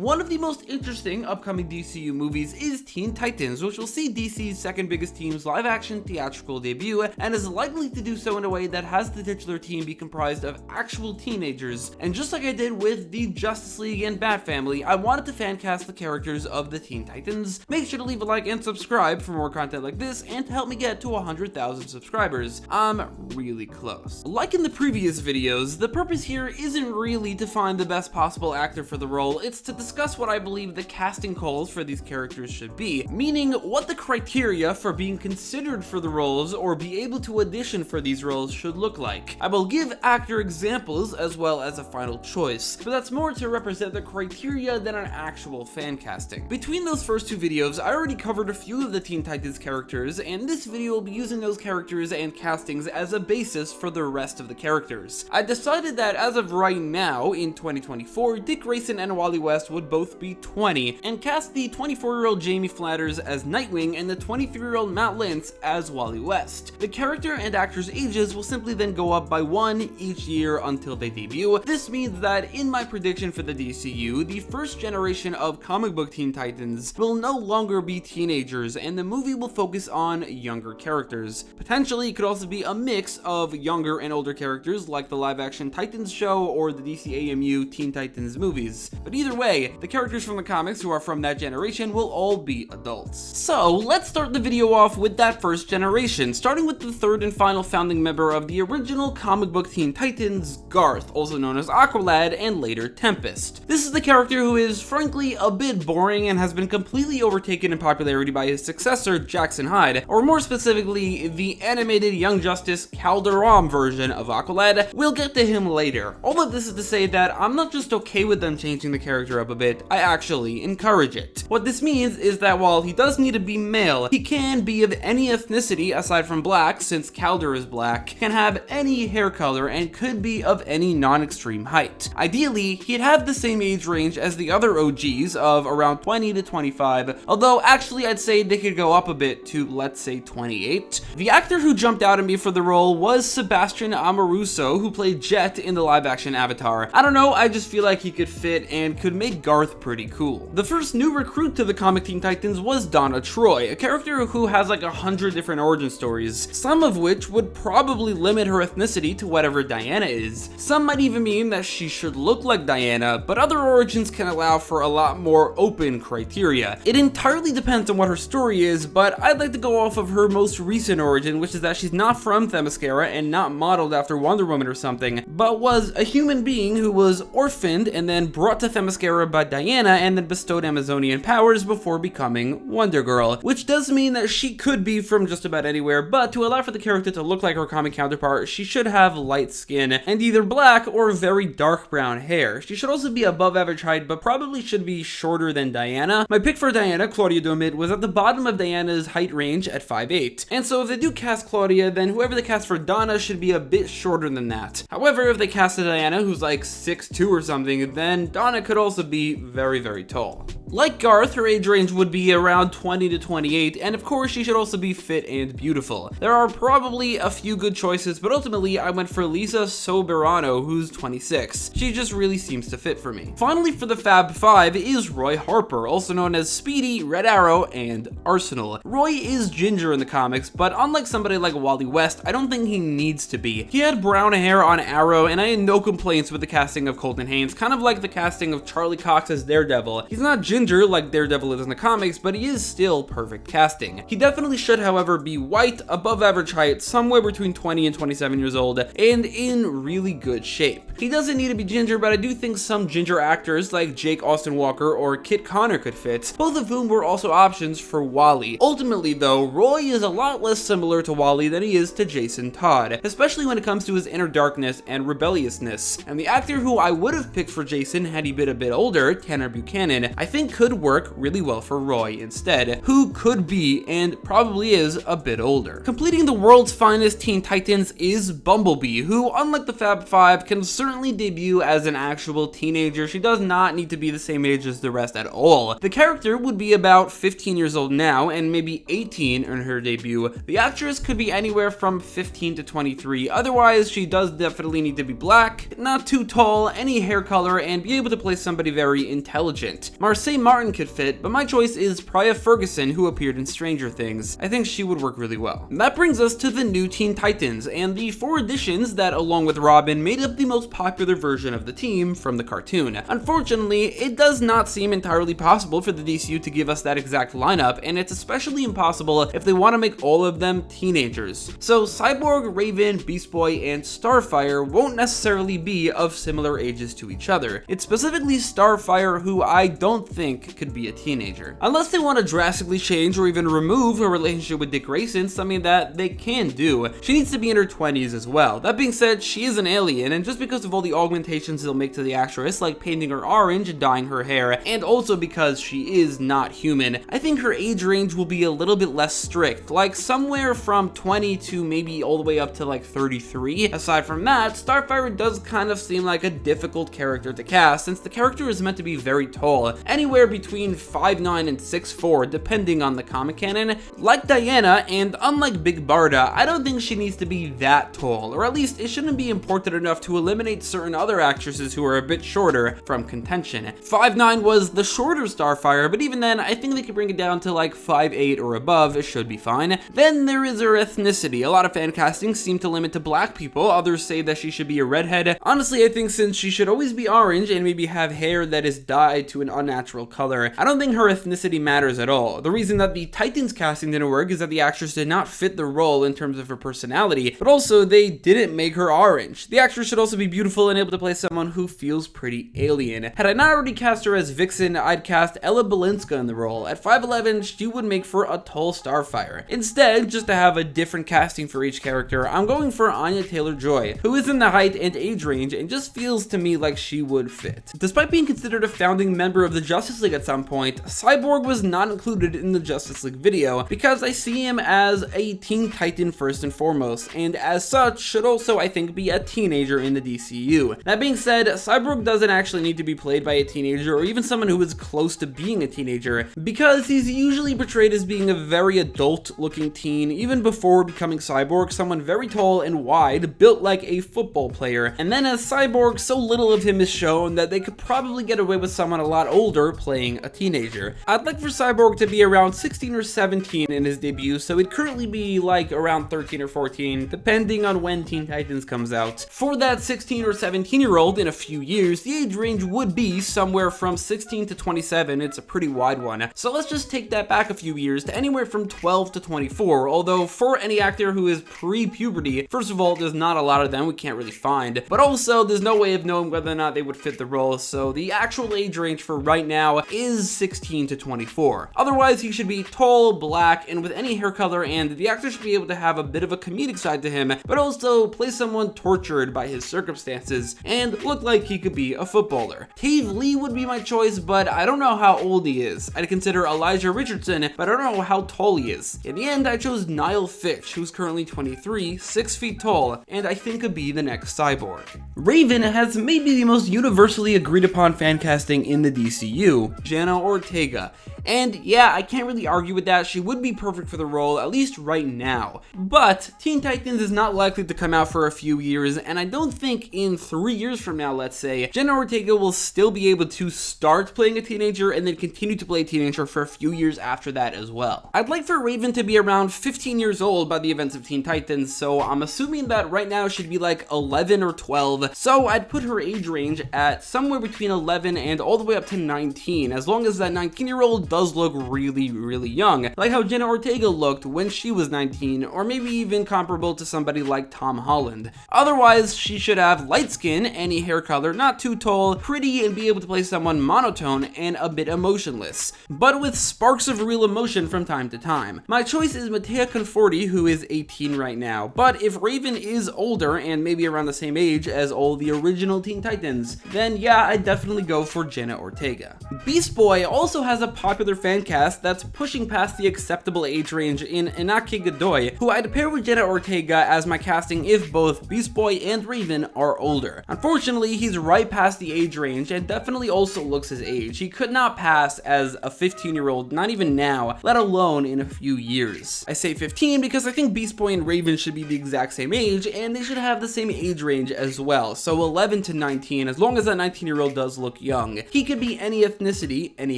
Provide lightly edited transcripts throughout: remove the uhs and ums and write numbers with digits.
One of the most interesting upcoming DCU movies is Teen Titans, which will see DC's second biggest team's live-action theatrical debut, and is likely to do so in a way that has the titular team be comprised of actual teenagers. And just like I did with the Justice League and Bat Family, I wanted to fan cast the characters of the Teen Titans. Make sure to leave a like and subscribe for more content like this, and to help me get to 100,000 subscribers. I'm really close. Like in the previous videos, the purpose here isn't really to find the best possible actor for the role, it's to discuss what I believe the casting calls for these characters should be, meaning what the criteria for being considered for the roles or be able to audition for these roles should look like. I will give actor examples as well as a final choice, but that's more to represent the criteria than an actual fan casting. Between those first two videos, I already covered a few of the Teen Titans characters, and this video will be using those characters and castings as a basis for the rest of the characters. I decided that as of right now, in 2024, Dick Grayson and Wally West would both be 20, and cast the 24-year-old Jamie Flatters as Nightwing and the 23-year-old Matt Lintz as Wally West. The character and actors' ages will simply then go up by 1 each year until they debut. This means that in my prediction for the DCU, the first generation of comic book Teen Titans will no longer be teenagers, and the movie will focus on younger characters. Potentially, it could also be a mix of younger and older characters like the live-action Titans show or the DCAMU Teen Titans movies. But either way, the characters from the comics who are from that generation will all be adults. So let's start the video off with that first generation, starting with the third and final founding member of the original comic book Teen Titans, Garth, also known as Aqualad and later Tempest. This is the character who is frankly a bit boring and has been completely overtaken in popularity by his successor, Jackson Hyde, or more specifically, the animated Young Justice Calderon version of Aqualad. We'll get to him later. All of this is to say that I'm not just okay with them changing the character up a bit, I actually encourage it. What this means is that while he does need to be male, he can be of any ethnicity aside from black, since Calder is black, can have any hair color, and could be of any non-extreme height. Ideally, he'd have the same age range as the other OGs of around 20 to 25, although actually I'd say they could go up a bit to, let's say, 28. The actor who jumped out at me for the role was Sebastian Amoruso, who played Jet in the live-action Avatar. I don't know, I just feel like he could fit and could make Garth pretty cool. The first new recruit to the comic Teen Titans was Donna Troy, a character who has like 100 different origin stories, some of which would probably limit her ethnicity to whatever Diana is. Some might even mean that she should look like Diana, but other origins can allow for a lot more open criteria. It entirely depends on what her story is, but I'd like to go off of her most recent origin, which is that she's not from Themyscira and not modeled after Wonder Woman or something, but was a human being who was orphaned and then brought to Themyscira by Diana and then bestowed Amazonian powers before becoming Wonder Girl, which does mean that she could be from just about anywhere, but to allow for the character to look like her comic counterpart, she should have light skin and either black or very dark brown hair. She should also be above average height, but probably should be shorter than Diana. My pick for Diana, Claudia Domit, was at the bottom of Diana's height range at 5'8", and so if they do cast Claudia, then whoever they cast for Donna should be a bit shorter than that. However, if they cast a Diana who's like 6'2" or something, then Donna could also be very, very tall. Like Garth, her age range would be around 20 to 28, and of course she should also be fit and beautiful. There are probably a few good choices, but ultimately I went for Lisa Soberano, who's 26. She just really seems to fit for me. Finally, for the Fab Five is Roy Harper, also known as Speedy, Red Arrow, and Arsenal. Roy is ginger in the comics, but unlike somebody like Wally West, I don't think he needs to be. He had brown hair on Arrow, and I had no complaints with the casting of Colton Haynes, kind of like the casting of Charlie Cox as Daredevil. He's not ginger like Daredevil is in the comics, but he is still perfect casting. He definitely should, however, be white, above average height, somewhere between 20 and 27 years old, and in really good shape. He doesn't need to be ginger, but I do think some ginger actors like Jake Austin Walker or Kit Connor could fit, both of whom were also options for Wally. Ultimately though, Roy is a lot less similar to Wally than he is to Jason Todd, especially when it comes to his inner darkness and rebelliousness. And the actor who I would have picked for Jason had he been a bit older, Tanner Buchanan, I think could work really well for Roy instead, who could be and probably is a bit older. Completing the world's finest Teen Titans is Bumblebee, who unlike the Fab Five can certainly debut as an actual teenager. She does not need to be the same age as the rest at all. The character would be about 15 years old now and maybe 18 in her debut. The actress could be anywhere from 15 to 23, otherwise she does definitely need to be black, not too tall, any hair color, and be able to play somebody very very intelligent. Martin could fit, but my choice is Priya Ferguson, who appeared in Stranger Things. I think she would work really well. And that brings us to the new Teen Titans, and the 4 additions that, along with Robin, made up the most popular version of the team from the cartoon. Unfortunately, it does not seem entirely possible for the DCU to give us that exact lineup, and it's especially impossible if they want to make all of them teenagers. So Cyborg, Raven, Beast Boy, and Starfire won't necessarily be of similar ages to each other. It's specifically Starfire who I don't think could be a teenager. Unless they want to drastically change or even remove her relationship with Dick Grayson, something that they can do. She needs to be in her 20s as well. That being said, she is an alien, and just because of all the augmentations they'll make to the actress, like painting her orange and dyeing her hair, and also because she is not human, I think her age range will be a little bit less strict, like somewhere from 20 to maybe all the way up to like 33. Aside from that, Starfire does kind of seem like a difficult character to cast, since the character is meant to be very tall, anywhere between 5'9" and 6'4", depending on the comic canon. Like Diana, and unlike Big Barda, I don't think she needs to be that tall, or at least it shouldn't be important enough to eliminate certain other actresses who are a bit shorter from contention. 5'9" was the shorter Starfire, but even then, I think they could bring it down to like 5'8" or above. It should be fine. Then there is her ethnicity. A lot of fan castings seem to limit to black people. Others say that she should be a redhead. Honestly, I think since she should always be orange and maybe have hair that is dyed to an unnatural color, I don't think her ethnicity matters at all. The reason that the Titans casting didn't work is that the actress did not fit the role in terms of her personality, but also they didn't make her orange. The actress should also be beautiful and able to play someone who feels pretty alien. Had I not already cast her as Vixen, I'd cast Ella Balinska in the role. At 5'11", she would make for a tall Starfire. Instead, just to have a different casting for each character, I'm going for Anya Taylor-Joy, who is in the height and age range and just feels to me like she would fit. Despite being considered a founding member of the Justice League at some point, Cyborg was not included in the Justice League video because I see him as a Teen Titan first and foremost, and as such should also, I think, be a teenager in the DCU. That being said, Cyborg doesn't actually need to be played by a teenager or even someone who is close to being a teenager, because he's usually portrayed as being a very adult-looking teen even before becoming Cyborg, someone very tall and wide, built like a football player. And then as Cyborg, so little of him is shown that they could probably get away with someone a lot older playing a teenager. I'd like for Cyborg to be around 16 or 17 in his debut, so it'd currently be like around 13 or 14, depending on when Teen Titans comes out. For that 16 or 17-year-old in a few years, the age range would be somewhere from 16 to 27. It's a pretty wide one. So let's just take that back a few years to anywhere from 12 to 24, although for any actor who is pre-puberty, first of all, there's not a lot of them we can't really find, but also there's no way of knowing whether or not they would fit the role, so the actual age range for right now is 16 to 24. Otherwise, he should be tall, black, and with any hair color, and the actor should be able to have a bit of a comedic side to him, but also play someone tortured by his circumstances and look like he could be a footballer. Taeve Lee would be my choice, but I don't know how old he is. I'd consider Elijah Richardson, but I don't know how tall he is. In the end, I chose Niall Fitch, who's currently 23, 6 feet tall, and I think could be the next Cyborg. Raven has maybe the most universally agreed upon fan casting in the DCU, Jenna Ortega. And yeah, I can't really argue with that. She would be perfect for the role, at least right now. But Teen Titans is not likely to come out for a few years, and I don't think in 3 years from now, let's say, Jenna Ortega will still be able to start playing a teenager and then continue to play a teenager for a few years after that as well. I'd like for Raven to be around 15 years old by the events of Teen Titans, so I'm assuming that right now she'd be like 11 or 12, so I'd put her age range at somewhere between 11 and all the way up to 19, as long as that 19-year-old does look really, really young, like how Jenna Ortega looked when she was 19, or maybe even comparable to somebody like Tom Holland. Otherwise, she should have light skin, any hair color, not too tall, pretty, and be able to play someone monotone and a bit emotionless, but with sparks of real emotion from time to time. My choice is Mattea Conforti, who is 18 right now, but if Raven is older and maybe around the same age as all the original Teen Titans, then yeah, I'd definitely go for Jenna Ortega. Beast Boy also has a popular fan cast that's pushing past the acceptable age range in Inaki Godoy, who I'd pair with Jenna Ortega as my casting if both Beast Boy and Raven are older. Unfortunately, he's right past the age range and definitely also looks his age. He could not pass as a 15-year-old, not even now, let alone in a few years. I say 15 because I think Beast Boy and Raven should be the exact same age, and they should have the same age range as well, so 11 to 19, as long as that 19-year-old does look look young. He could be any ethnicity, any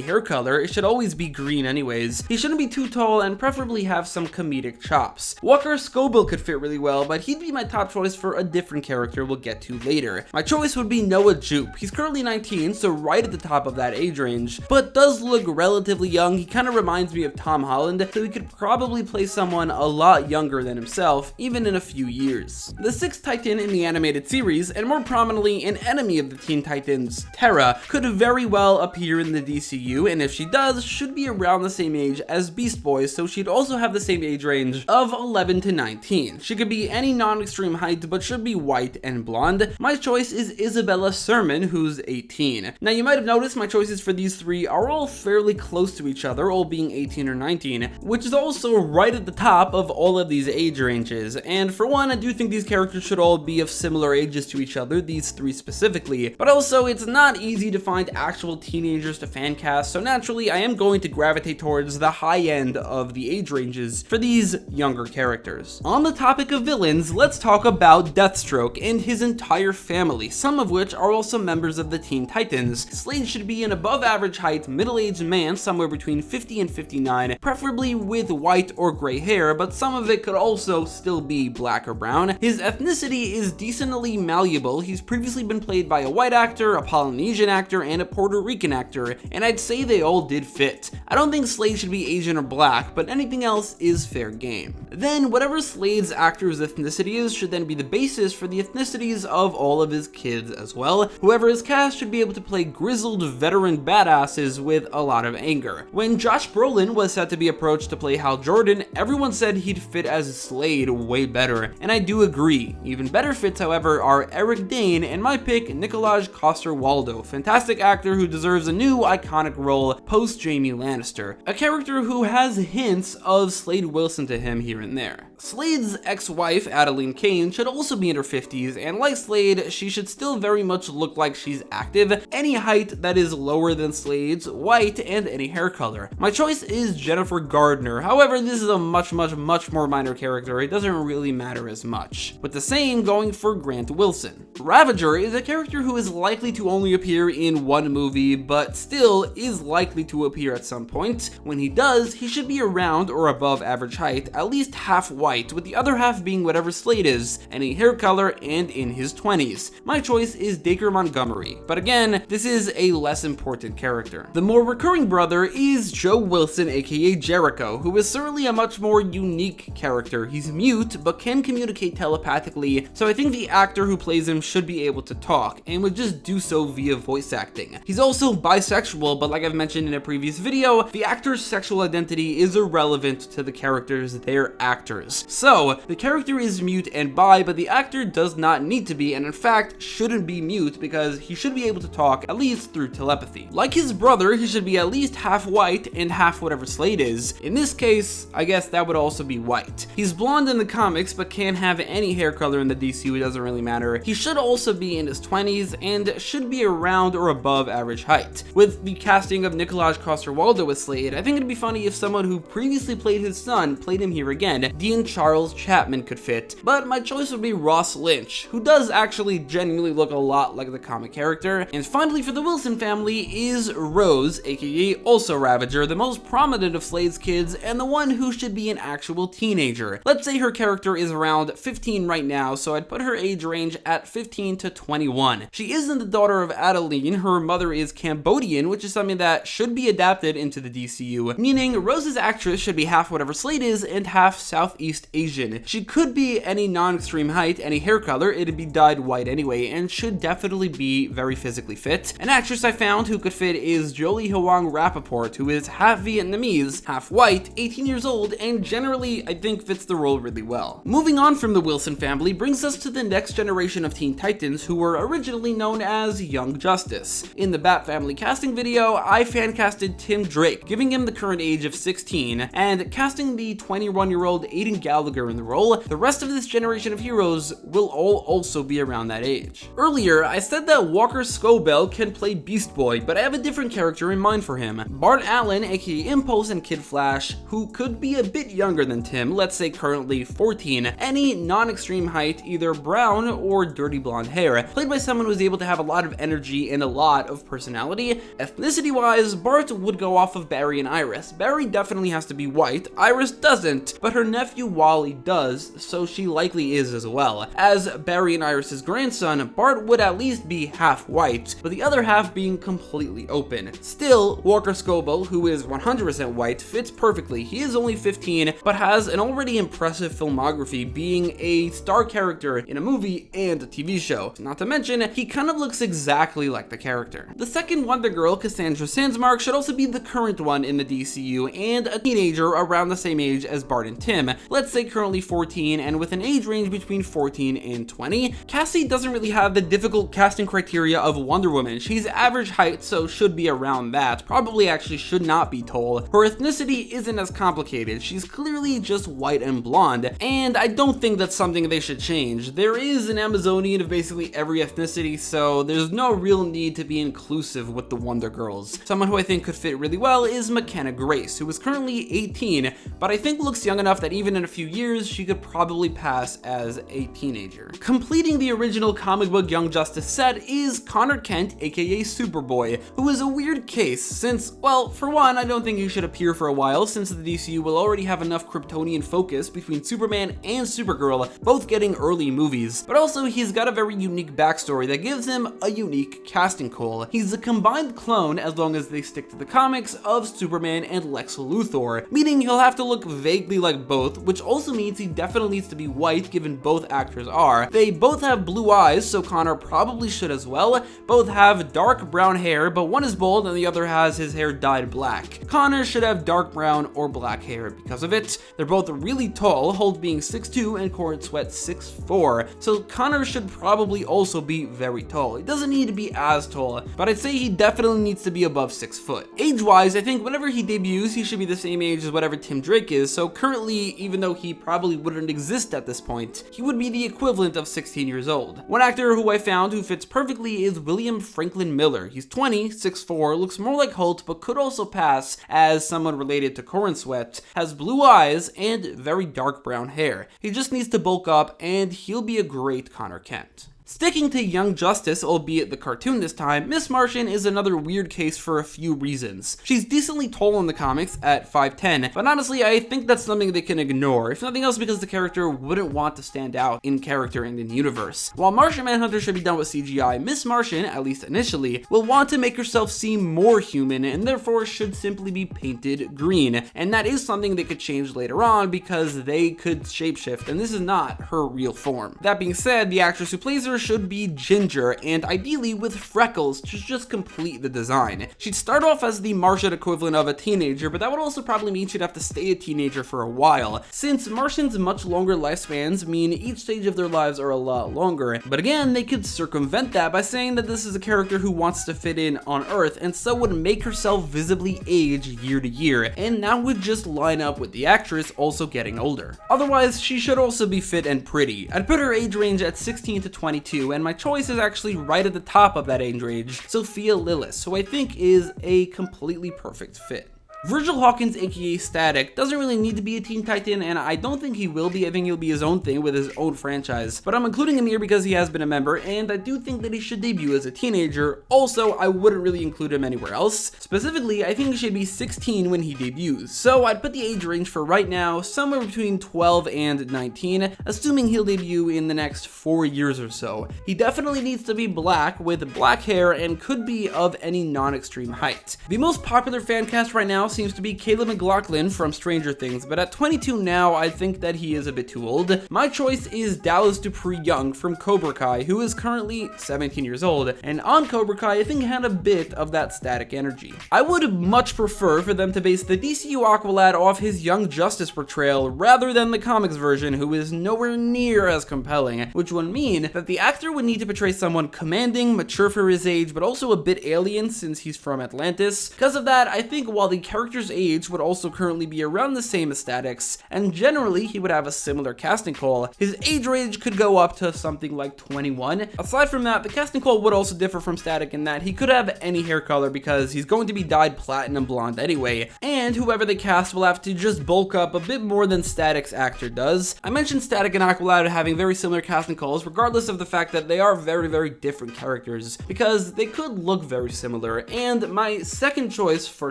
hair color, it should always be green anyways. He shouldn't be too tall and preferably have some comedic chops. Walker Scobell could fit really well, but he'd be my top choice for a different character we'll get to later. My choice would be Noah Jupe. He's currently 19, so right at the top of that age range, but does look relatively young. He kind of reminds me of Tom Holland, so he could probably play someone a lot younger than himself, even in a few years. The sixth Titan in the animated series, and more prominently an enemy of the Teen Titans, Terra, could very well appear in the DCU, and if she does, should be around the same age as Beast Boy, so she'd also have the same age range of 11 to 19. She could be any non-extreme height, but should be white and blonde. My choice is Isabella Sermon, who's 18. Now you might have noticed my choices for these three are all fairly close to each other, all being 18 or 19, which is also right at the top of all of these age ranges. And for one, I do think these characters should all be of similar ages to each other, these three specifically, but also it's not easy to find actual teenagers to fan cast, so naturally I am going to gravitate towards the high end of the age ranges for these younger characters. On the topic of villains, let's talk about Deathstroke and his entire family, some of which are also members of the Teen Titans. Slade should be an above average height, middle-aged man, somewhere between 50 and 59, preferably with white or gray hair, but some of it could also still be black or brown. His ethnicity is decently malleable. He's previously been played by a white actor, a Polynesian actor, and a Puerto Rican actor, and I'd say they all did fit. I don't think Slade should be Asian or black, but anything else is fair game. Then whatever Slade's actor's ethnicity is should then be the basis for the ethnicities of all of his kids as well. Whoever is cast should be able to play grizzled veteran badasses with a lot of anger. When Josh Brolin was set to be approached to play Hal Jordan, everyone said he'd fit as Slade way better, and I do agree. Even better fits, however, are Eric Dane and my pick, Nikolaj Coster-Waldau, fantastic actor who deserves a new iconic role post Jaime Lannister, a character who has hints of Slade Wilson to him here and there. Slade's ex-wife, Adeline Kane, should also be in her 50s, and like Slade, she should still very much look like she's active, any height that is lower than Slade's, white, and any hair color. My choice is Jennifer Gardner, however, this is a much more minor character, it doesn't really matter as much. With the same going for Grant Wilson. Ravager is a character who is likely to only appear in one movie, but still is likely to appear at some point. When he does, he should be around or above average height, at least half white, with the other half being whatever Slade is, any hair color, and in his 20s. My choice is Dacre Montgomery, but again, this is a less important character. The more recurring brother is Joe Wilson, aka Jericho, who is certainly a much more unique character. He's mute, but can communicate telepathically, so I think the actor who plays him should be able to talk, and would just do so via voice acting. He's also bisexual, but like I've mentioned in a previous video, the actor's sexual identity is irrelevant to the characters, they're actors. So, the character is mute and bi, but the actor does not need to be, and in fact, shouldn't be mute because he should be able to talk, at least through telepathy. Like his brother, he should be at least half white and half whatever Slade is. In this case, I guess that would also be white. He's blonde in the comics, but can't have any hair color in the DCU, it doesn't really matter. He should also be in his 20s, and should be around or above average height. With the casting of Nikolaj Coster-Waldau as Slade, I think it'd be funny if someone who previously played his son played him here again. Dean Charles Chapman could fit, but my choice would be Ross Lynch, who does actually genuinely look a lot like the comic character. And finally for the Wilson family is Rose, aka also Ravager, the most prominent of Slade's kids, and the one who should be an actual teenager. Let's say her character is around 15 right now, so I'd put her age range at 15 to 21. She isn't the daughter of Adeline, her mother is Cambodian, which is something that should be adapted into the DCU, meaning Rose's actress should be half whatever Slade is and half Southeast Asian. She could be any non-extreme height, any hair color, it'd be dyed white anyway, and should definitely be very physically fit. An actress I found who could fit is Jolie Hwang Rappaport, who is half Vietnamese, half white, 18 years old, and generally I think fits the role really well. Moving on from the Wilson family brings us to the next generation of Teen Titans who were originally known as Young Justice. In the Bat Family casting video, I fan casted Tim Drake, giving him the current age of 16, and casting the 21-year-old Aidan Gallagher in the role. The rest of this generation of heroes will all also be around that age. Earlier, I said that Walker Scobell can play Beast Boy, but I have a different character in mind for him. Bart Allen, aka Impulse and Kid Flash, who could be a bit younger than Tim, let's say currently 14, any non-extreme height, either brown or dirty blonde hair, played by someone who's able to have a lot of energy energy and a lot of personality. Ethnicity-wise, Bart would go off of Barry and Iris. Barry definitely has to be white, Iris doesn't, but her nephew Wally does, so she likely is as well. As Barry and Iris's grandson, Bart would at least be half white, with the other half being completely open. Still, Walker Scobell, who is 100% white, fits perfectly. He is only 15, but has an already impressive filmography, being a star character in a movie and a TV show. Not to mention, he kind of looks exactly like the character. The second Wonder Girl, Cassandra Sandsmark, should also be the current one in the DCU and a teenager around the same age as Bart and Tim. Let's say currently 14 and with an age range between 14 and 20. Cassie doesn't really have the difficult casting criteria of Wonder Woman. She's average height, so should be around that. Probably actually should not be tall. Her ethnicity isn't as complicated. She's clearly just white and blonde, and I don't think that's something they should change. There is an Amazonian of basically every ethnicity, so there's no real need to be inclusive with the Wonder Girls. Someone who I think could fit really well is McKenna Grace, who is currently 18, but I think looks young enough that even in a few years, she could probably pass as a teenager. Completing the original comic book Young Justice set is Connor Kent, aka Superboy, who is a weird case since, well, for one, I don't think he should appear for a while since the DCU will already have enough Kryptonian focus between Superman and Supergirl, both getting early movies, but also he's got a very unique backstory that gives him a unique casting call. He's a combined clone, as long as they stick to the comics, of Superman and Lex Luthor, meaning he'll have to look vaguely like both, which also means he definitely needs to be white given both actors are. They both have blue eyes, so Connor probably should as well. Both have dark brown hair, but one is bald and the other has his hair dyed black. Connor should have dark brown or black hair because of it. They're both really tall, Holt being 6'2" and Corin Sweat 6'4", so Connor should probably also be very tall. He doesn't need to be as tall, but I'd say he definitely needs to be above 6 foot. Age-wise, I think whenever he debuts, he should be the same age as whatever Tim Drake is, so currently, even though he probably wouldn't exist at this point, he would be the equivalent of 16 years old. One actor who I found who fits perfectly is William Franklin Miller. He's 20, 6'4", looks more like Holt, but could also pass as someone related to Corin Sweat, has blue eyes, and very dark brown hair. He just needs to bulk up, and he'll be a great Connor Kent. Sticking to Young Justice, albeit the cartoon this time, Miss Martian is another weird case for a few reasons. She's decently tall in the comics at 5'10", but honestly I think that's something they can ignore, if nothing else because the character wouldn't want to stand out in character and in universe. While Martian Manhunter should be done with CGI, Miss Martian, at least initially, will want to make herself seem more human and therefore should simply be painted green, and that is something they could change later on because they could shapeshift and this is not her real form. That being said, the actress who plays her should be ginger and ideally with freckles to just complete the design. She'd start off as the Martian equivalent of a teenager, but that would also probably mean she'd have to stay a teenager for a while, since Martians' much longer lifespans mean each stage of their lives are a lot longer. But again, they could circumvent that by saying that this is a character who wants to fit in on Earth and so would make herself visibly age year to year, and that would just line up with the actress also getting older. Otherwise, she should also be fit and pretty. I'd put her age range at 16 to 22, and my choice is actually right at the top of that age range, Sophia Lillis, who I think is a completely perfect fit. Virgil Hawkins, aka Static, doesn't really need to be a Teen Titan, and I don't think he will be. I think he'll be his own thing with his own franchise, but I'm including him here because he has been a member, and I do think that he should debut as a teenager. Also, I wouldn't really include him anywhere else. Specifically, I think he should be 16 when he debuts, so I'd put the age range for right now somewhere between 12 and 19, assuming he'll debut in the next 4 years or so. He definitely needs to be black, with black hair, and could be of any non-extreme height. The most popular fan cast right now seems to be Caleb McLaughlin from Stranger Things, but at 22 now, I think that he is a bit too old. My choice is Dallas Dupree Young from Cobra Kai, who is currently 17 years old, and on Cobra Kai, I think had a bit of that static energy. I would much prefer for them to base the DCU Aqualad off his Young Justice portrayal rather than the comics version, who is nowhere near as compelling, which would mean that the actor would need to portray someone commanding, mature for his age, but also a bit alien since he's from Atlantis. Because of that, I think while the character character's age would also currently be around the same as Static's, and generally he would have a similar casting call. His age range could go up to something like 21. Aside from that, the casting call would also differ from Static in that he could have any hair color because he's going to be dyed platinum blonde anyway, and whoever they cast will have to just bulk up a bit more than Static's actor does. I mentioned Static and Aqualad having very similar casting calls regardless of the fact that they are very different characters, because they could look very similar, and my second choice for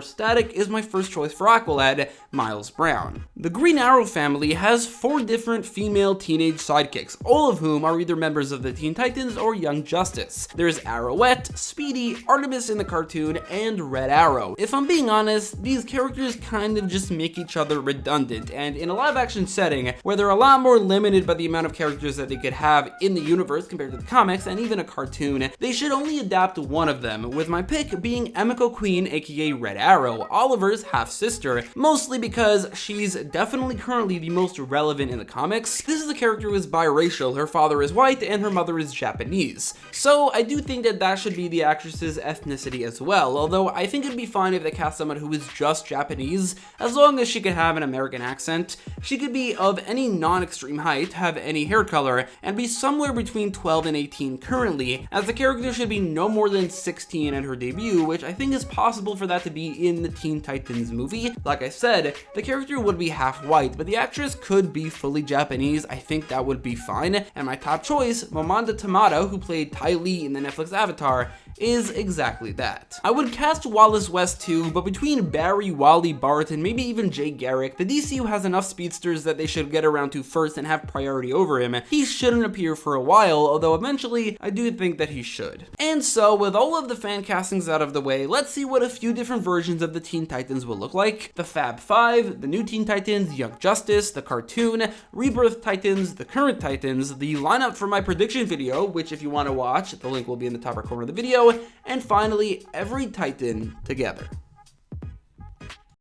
Static is my first choice for Aqualad, Miles Brown. The Green Arrow family has 4 different female teenage sidekicks, all of whom are either members of the Teen Titans or Young Justice. There's Arrowette, Speedy, Artemis in the cartoon, and Red Arrow. If I'm being honest, these characters kind of just make each other redundant, and in a live action setting where they're a lot more limited by the amount of characters that they could have in the universe compared to the comics and even a cartoon, they should only adapt one of them, with my pick being Emiko Queen, aka Red Arrow, Oliver's half-sister, mostly because she's definitely currently the most relevant in the comics. This is a character who is biracial, her father is white and her mother is Japanese. So I do think that that should be the actress's ethnicity as well, although I think it'd be fine if they cast someone who is just Japanese, as long as she could have an American accent. She could be of any non-extreme height, have any hair color, and be somewhere between 12 and 18 currently, as the character should be no more than 16 at her debut, which I think is possible for that to be in the Teen Titans movie. Like I said, the character would be half white, but the actress could be fully Japanese. I think that would be fine. And my top choice, Momanda Tamada, who played Ty Lee in the Netflix Avatar, is exactly that. I would cast Wallace West too, but between Barry, Wally, Bart, and maybe even Jay Garrick, the DCU has enough speedsters that they should get around to first and have priority over him. He shouldn't appear for a while, although eventually I do think that he should. And so, with all of the fan castings out of the way, let's see what a few different versions of the Teen Titans will look like. The Fab Five, the new Teen Titans, Young Justice, the cartoon, Rebirth Titans, the current Titans, the lineup for my prediction video, which if you want to watch, the link will be in the top right corner of the video, and finally, every Titan together.